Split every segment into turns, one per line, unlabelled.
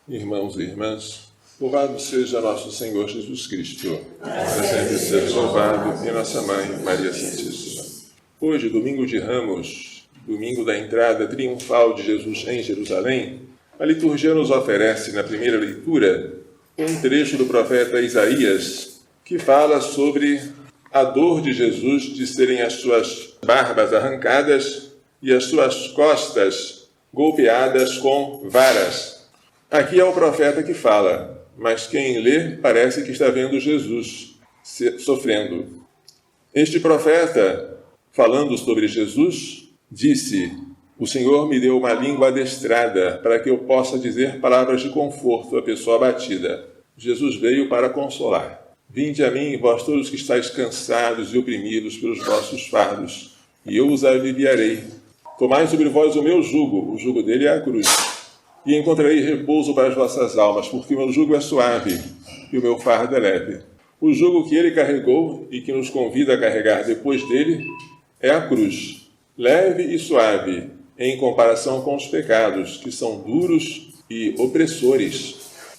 Irmãos e irmãs, louvado seja nosso Senhor Jesus Cristo. Sempre seja louvado e nossa Mãe, Maria Santíssima. Hoje, domingo de Ramos, domingo da entrada triunfal de Jesus em Jerusalém, a liturgia nos oferece, na primeira leitura, um trecho do profeta Isaías, que fala sobre a dor de Jesus de serem as suas barbas arrancadas e as suas costas golpeadas com varas. Aqui é o profeta que fala, mas quem lê parece que está vendo Jesus sofrendo. Este profeta, falando sobre Jesus, disse: "O Senhor me deu uma língua adestrada para que eu possa dizer palavras de conforto à pessoa abatida." Jesus veio para consolar. "Vinde a mim, vós todos que estáis cansados e oprimidos pelos vossos fardos, e eu os aliviarei. Tomai sobre vós o meu jugo," o jugo dele é a cruz, "e encontrarei repouso para as vossas almas, porque o meu jugo é suave e o meu fardo é leve." O jugo que ele carregou e que nos convida a carregar depois dele é a cruz, leve e suave, em comparação com os pecados, que são duros e opressores.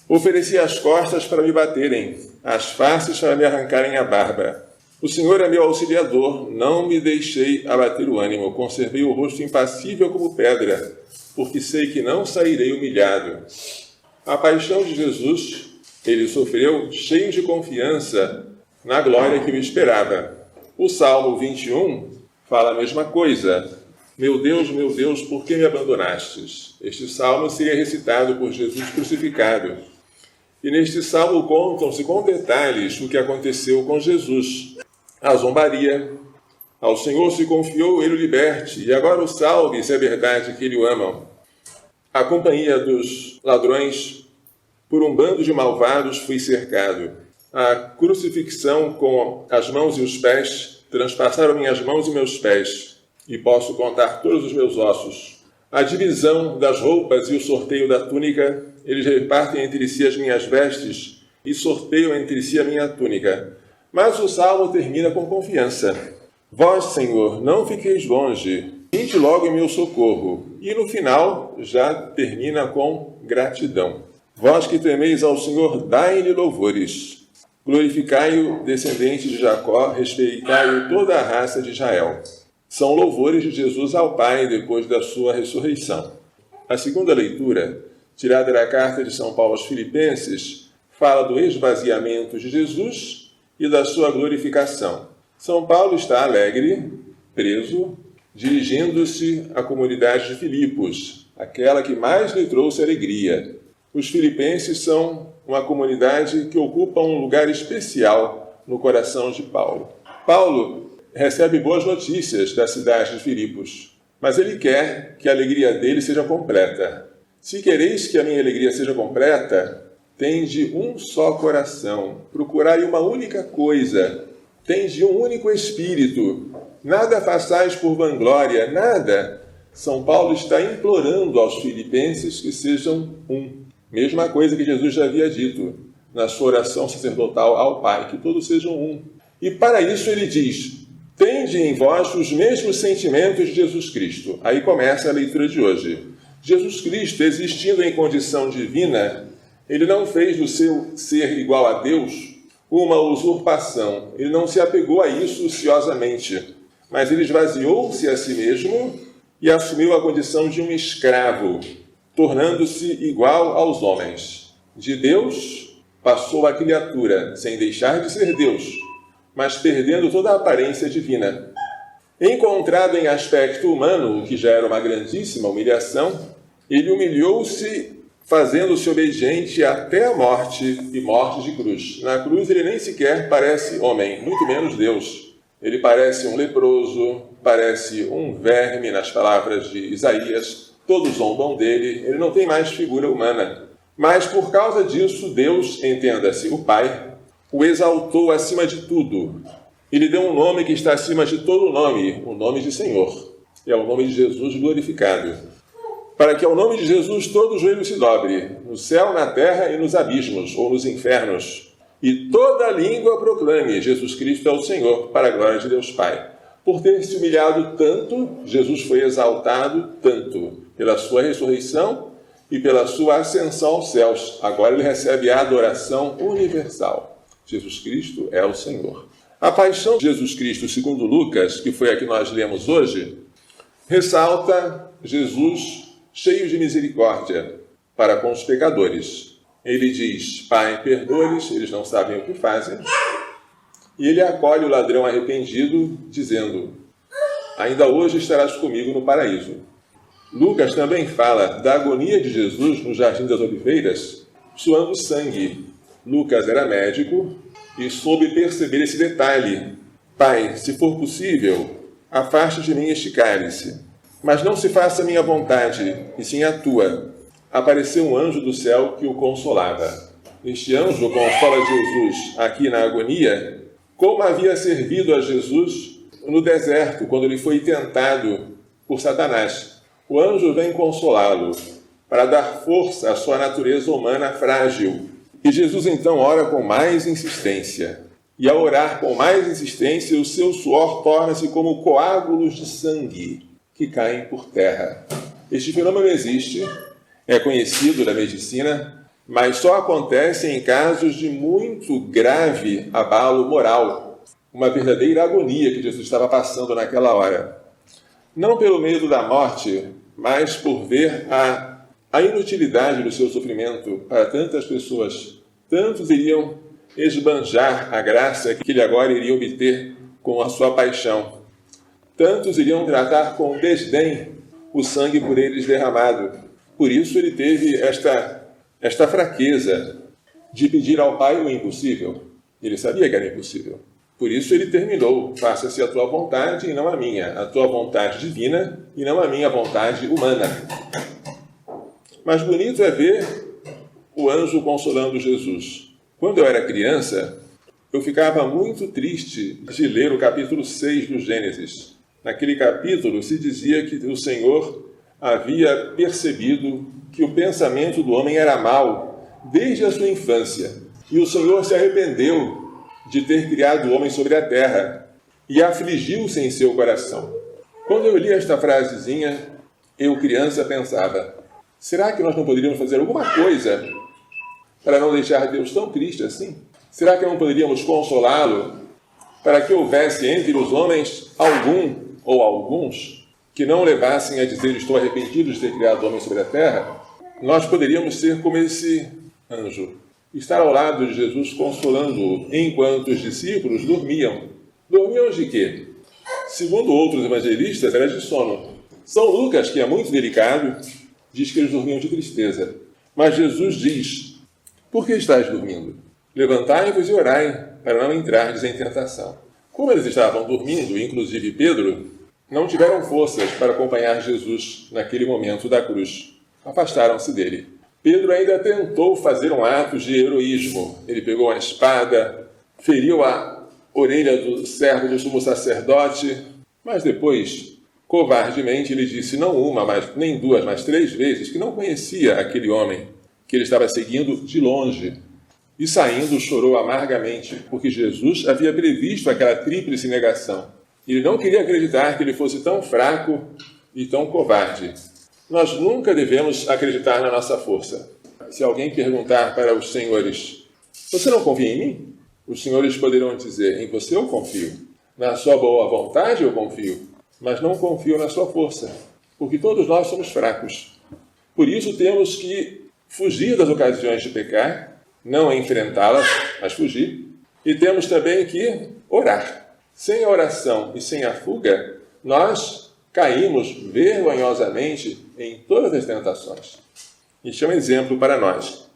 "Ofereci as costas para me baterem, as faces para me arrancarem a barba. O Senhor é meu auxiliador, não me deixei abater o ânimo, conservei o rosto impassível como pedra, porque sei que não sairei humilhado." A paixão de Jesus, ele sofreu cheio de confiança na glória que o esperava. O Salmo 21 fala a mesma coisa. Meu Deus, por que me abandonastes?" Este salmo seria recitado por Jesus crucificado. E neste salmo contam-se com detalhes o que aconteceu com Jesus. A zombaria. "Ao Senhor se confiou, ele o liberte, e agora o salve, se é verdade que ele o amam." A companhia dos ladrões, por um bando de malvados, fui cercado. A crucifixão com as mãos e os pés transpassaram minhas mãos e meus pés, e posso contar todos os meus ossos. A divisão das roupas e o sorteio da túnica, eles repartem entre si as minhas vestes e sorteiam entre si a minha túnica. Mas o salmo termina com confiança. "Vós, Senhor, não fiqueis longe, vinde logo em meu socorro." E no final já termina com gratidão. "Vós que temeis ao Senhor, dai-lhe louvores. Glorificai-o, descendente de Jacó, respeitai-o toda a raça de Israel." São louvores de Jesus ao Pai depois da sua ressurreição. A segunda leitura, tirada da carta de São Paulo aos Filipenses, fala do esvaziamento de Jesus e da sua glorificação. São Paulo está alegre, preso, dirigindo-se à comunidade de Filipos, aquela que mais lhe trouxe alegria. Os filipenses são uma comunidade que ocupa um lugar especial no coração de Paulo. Paulo recebe boas notícias da cidade de Filipos, mas ele quer que a alegria dele seja completa. "Se quereis que a minha alegria seja completa, tende um só coração, procurai uma única coisa, tende um único espírito, nada façais por vanglória, nada." São Paulo está implorando aos filipenses que sejam um. Mesma coisa que Jesus já havia dito na sua oração sacerdotal ao Pai, que todos sejam um. E para isso ele diz: "Tende em vós os mesmos sentimentos de Jesus Cristo." Aí começa a leitura de hoje. Jesus Cristo, existindo em condição divina, ele não fez do seu ser igual a Deus uma usurpação. Ele não se apegou a isso ociosamente, mas ele esvaziou-se a si mesmo e assumiu a condição de um escravo, tornando-se igual aos homens. De Deus passou a criatura, sem deixar de ser Deus, mas perdendo toda a aparência divina. Encontrado em aspecto humano, o que já era uma grandíssima humilhação, ele humilhou-se, fazendo-se obediente até a morte e morte de cruz. Na cruz ele nem sequer parece homem, muito menos Deus. Ele parece um leproso, parece um verme, nas palavras de Isaías. Todos zombam dele, ele não tem mais figura humana. Mas por causa disso, Deus, entenda-se, o Pai, o exaltou acima de tudo. E lhe deu um nome que está acima de todo nome, o nome de Senhor. É o nome de Jesus glorificado. Para que ao nome de Jesus todo joelho se dobre, no céu, na terra e nos abismos, ou nos infernos. E toda língua proclame: Jesus Cristo é o Senhor, para a glória de Deus Pai. Por ter se humilhado tanto, Jesus foi exaltado tanto pela sua ressurreição e pela sua ascensão aos céus. Agora ele recebe a adoração universal. Jesus Cristo é o Senhor. A paixão de Jesus Cristo, segundo Lucas, que foi a que nós lemos hoje, ressalta Jesus cheio de misericórdia para com os pecadores. Ele diz: Pai, perdoa-lhes, eles não sabem o que fazem. E ele acolhe o ladrão arrependido, dizendo: ainda hoje estarás comigo no paraíso. Lucas também fala da agonia de Jesus no Jardim das Oliveiras, suando sangue. Lucas era médico e soube perceber esse detalhe. Pai, se for possível, afaste de mim este cálice. Mas não se faça a minha vontade, e sim a tua. Apareceu um anjo do céu que o consolava. Este anjo consola Jesus aqui na agonia, como havia servido a Jesus no deserto, quando ele foi tentado por Satanás. O anjo vem consolá-lo, para dar força à sua natureza humana frágil. E Jesus então ora com mais insistência. E ao orar com mais insistência, o seu suor torna-se como coágulos de sangue que caem por terra. Este fenômeno existe, é conhecido da medicina, mas só acontece em casos de muito grave abalo moral, uma verdadeira agonia que Jesus estava passando naquela hora. Não pelo medo da morte, mas por ver a inutilidade do seu sofrimento para tantas pessoas. Tantos iriam esbanjar a graça que ele agora iria obter com a sua paixão. Tantos iriam tratar com desdém o sangue por eles derramado. Por isso ele teve esta fraqueza de pedir ao Pai o impossível. Ele sabia que era impossível. Por isso ele terminou: faça-se a tua vontade e não a minha, a tua vontade divina e não a minha vontade humana. Mas bonito é ver o anjo consolando Jesus. Quando eu era criança, eu ficava muito triste de ler o capítulo 6 do Gênesis. Naquele capítulo se dizia que o Senhor havia percebido que o pensamento do homem era mau desde a sua infância. E o Senhor se arrependeu de ter criado o homem sobre a terra e afligiu-se em seu coração. Quando eu li esta frasezinha, eu, criança, pensava: será que nós não poderíamos fazer alguma coisa para não deixar Deus tão triste assim? Será que não poderíamos consolá-lo para que houvesse entre os homens algum ou alguns que não levassem a dizer: estou arrependido de ter criado o homem sobre a terra? Nós poderíamos ser como esse anjo, estar ao lado de Jesus consolando-o, enquanto os discípulos dormiam. Dormiam de quê? Segundo outros evangelistas, era de sono. São Lucas, que é muito delicado, diz que eles dormiam de tristeza. Mas Jesus diz: por que estáis dormindo? Levantai-vos e orai, para não entrardes em tentação. Como eles estavam dormindo, inclusive Pedro, não tiveram forças para acompanhar Jesus naquele momento da cruz. Afastaram-se dele. Pedro ainda tentou fazer um ato de heroísmo. Ele pegou uma espada, feriu a orelha do servo do sumo sacerdote, mas depois, covardemente, ele disse não uma, nem duas, mas 3 vezes que não conhecia aquele homem, que ele estava seguindo de longe. E saindo, chorou amargamente, porque Jesus havia previsto aquela tríplice negação. Ele não queria acreditar que ele fosse tão fraco e tão covarde. Nós nunca devemos acreditar na nossa força. Se alguém perguntar para os senhores: você não confia em mim? Os senhores poderão dizer: em você eu confio. Na sua boa vontade eu confio, mas não confio na sua força, porque todos nós somos fracos. Por isso temos que fugir das ocasiões de pecar, não enfrentá-las, mas fugir. E temos também que orar. Sem a oração e sem a fuga, nós caímos vergonhosamente em todas as tentações. Isso é um exemplo para nós.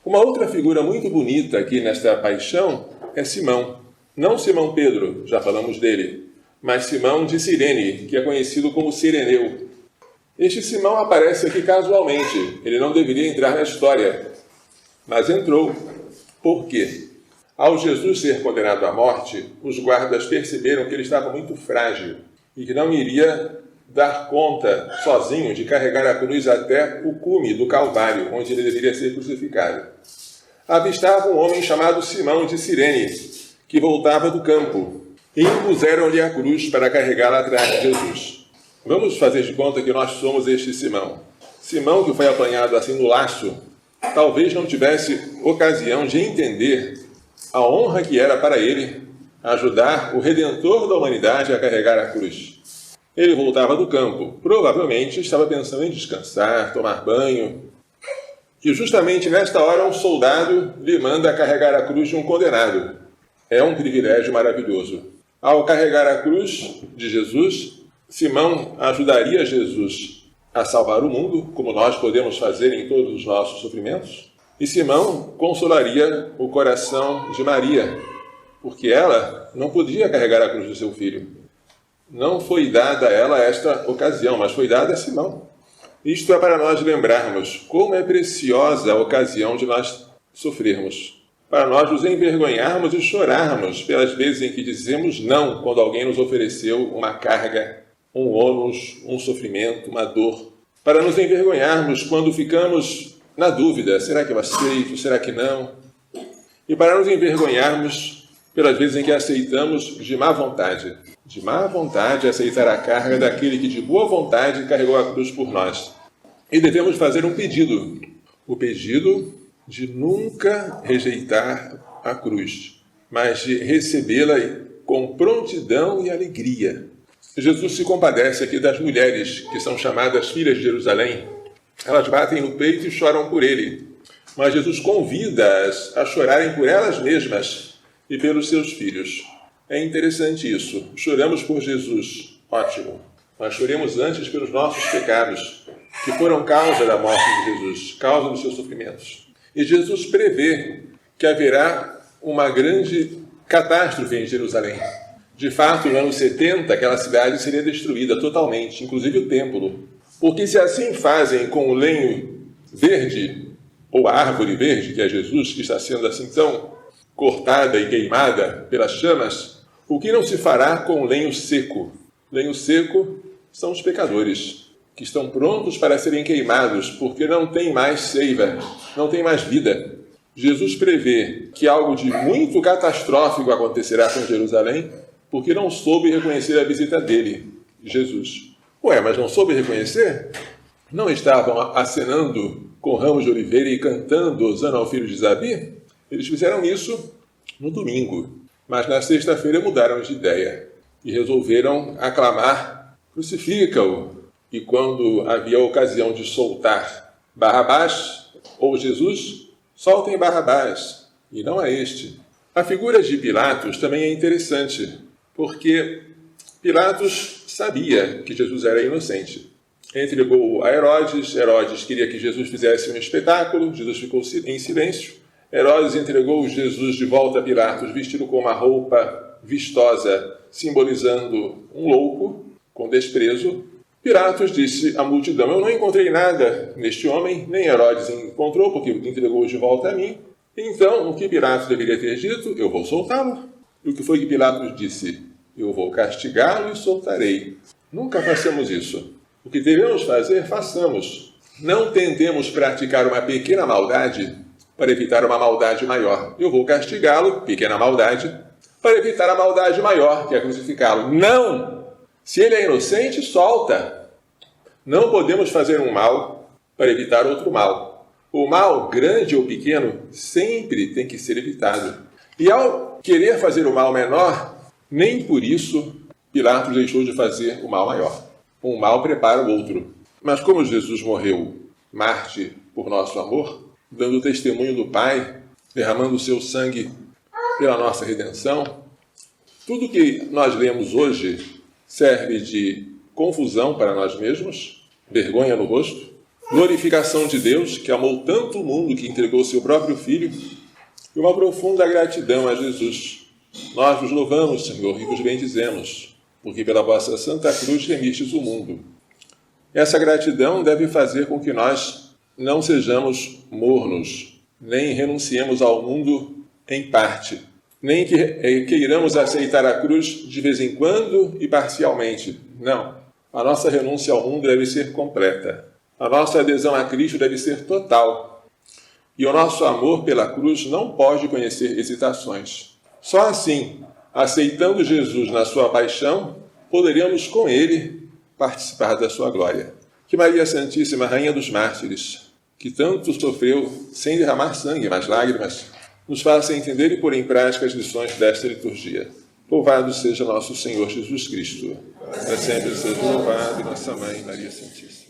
Uma outra figura muito bonita aqui nesta paixão é Simão. Não Simão Pedro, já falamos dele, mas Simão de Cirene, que é conhecido como Cireneu. Este Simão aparece aqui casualmente. Ele não deveria entrar na história, mas entrou. Por quê? Ao Jesus ser condenado à morte, os guardas perceberam que ele estava muito frágil e que não iria dar conta sozinho de carregar a cruz até o cume do Calvário, onde ele deveria ser crucificado. Avistava um homem chamado Simão de Cirene, que voltava do campo, e impuseram-lhe a cruz para carregá-la atrás de Jesus. Vamos fazer de conta que nós somos este Simão. Simão, que foi apanhado assim no laço, talvez não tivesse ocasião de entender a honra que era para ele ajudar o Redentor da humanidade a carregar a cruz. Ele voltava do campo, provavelmente estava pensando em descansar, tomar banho, e justamente nesta hora um soldado lhe manda carregar a cruz de um condenado. É um privilégio maravilhoso. Ao carregar a cruz de Jesus, Simão ajudaria Jesus a salvar o mundo, como nós podemos fazer em todos os nossos sofrimentos. E Simão consolaria o coração de Maria, porque ela não podia carregar a cruz do seu filho. Não foi dada a ela esta ocasião, mas foi dada a Simão. Isto é para nós lembrarmos como é preciosa a ocasião de nós sofrermos, para nós nos envergonharmos e chorarmos pelas vezes em que dizemos não quando alguém nos ofereceu uma carga, um ônus, um sofrimento, uma dor, para nos envergonharmos quando ficamos na dúvida, será que eu aceito, será que não? E para nos envergonharmos pelas vezes em que aceitamos de má vontade aceitar a carga daquele que de boa vontade carregou a cruz por nós. E devemos fazer um pedido, o pedido de nunca rejeitar a cruz, mas de recebê-la com prontidão e alegria. Jesus se compadece aqui das mulheres que são chamadas filhas de Jerusalém. Elas batem no peito e choram por ele, mas Jesus convida-as a chorarem por elas mesmas e pelos seus filhos. É interessante isso. Choramos por Jesus. Ótimo. Mas choremos antes pelos nossos pecados, que foram causa da morte de Jesus, causa dos seus sofrimentos. E Jesus prevê que haverá uma grande catástrofe em Jerusalém. De fato, no ano 70, aquela cidade seria destruída totalmente, inclusive o templo. Porque se assim fazem com o lenho verde, ou a árvore verde, que é Jesus, que está sendo assim tão cortada e queimada pelas chamas, o que não se fará com o lenho seco? Lenho seco são os pecadores, que estão prontos para serem queimados, porque não tem mais seiva, não tem mais vida. Jesus prevê que algo de muito catastrófico acontecerá com Jerusalém, porque não soube reconhecer a visita dele, Jesus. Ué, mas não soube reconhecer? Não estavam acenando com ramos de oliveira e cantando Hosana ao filho de Zabi? Eles fizeram isso no domingo, mas na sexta-feira mudaram de ideia e resolveram aclamar: crucifica-o. E quando havia a ocasião de soltar Barrabás ou Jesus, soltem Barrabás, e não a este. A figura de Pilatos também é interessante, porque Pilatos sabia que Jesus era inocente. Entregou a Herodes, Herodes queria que Jesus fizesse um espetáculo, Jesus ficou em silêncio. Herodes entregou Jesus de volta a Pilatos, vestido com uma roupa vistosa, simbolizando um louco, com desprezo. Pilatos disse à multidão: eu não encontrei nada neste homem, nem Herodes encontrou, porque entregou de volta a mim. Então, o que Pilatos deveria ter dito? Eu vou soltá-lo. E o que foi que Pilatos disse? Eu vou castigá-lo e soltarei. Nunca façamos isso. O que devemos fazer, façamos. Não tentemos praticar uma pequena maldade para evitar uma maldade maior. Eu vou castigá-lo, pequena maldade, para evitar a maldade maior, que é crucificá-lo. Não! Se ele é inocente, solta. Não podemos fazer um mal para evitar outro mal. O mal, grande ou pequeno, sempre tem que ser evitado. E ao querer fazer o mal menor, nem por isso Pilatos deixou de fazer o mal maior. Um mal prepara o outro. Mas como Jesus morreu mártir por nosso amor, dando testemunho do Pai, derramando o seu sangue pela nossa redenção, tudo que nós lemos hoje serve de confusão para nós mesmos, vergonha no rosto, glorificação de Deus, que amou tanto o mundo que entregou seu próprio Filho, e uma profunda gratidão a Jesus. Nós vos louvamos, Senhor, e vos bendizemos, porque pela vossa santa cruz remistes o mundo. Essa gratidão deve fazer com que nós não sejamos mornos, nem renunciemos ao mundo em parte, nem que queiramos aceitar a cruz de vez em quando e parcialmente. Não. A nossa renúncia ao mundo deve ser completa. A nossa adesão a Cristo deve ser total. E o nosso amor pela cruz não pode conhecer hesitações. Só assim, aceitando Jesus na sua paixão, poderemos com ele participar da sua glória. Que Maria Santíssima, Rainha dos Mártires, que tanto sofreu sem derramar sangue, mas lágrimas, nos faça entender e pôr em prática as lições desta liturgia. Louvado seja nosso Senhor Jesus Cristo. Para sempre seja louvado, nossa Mãe Maria Santíssima.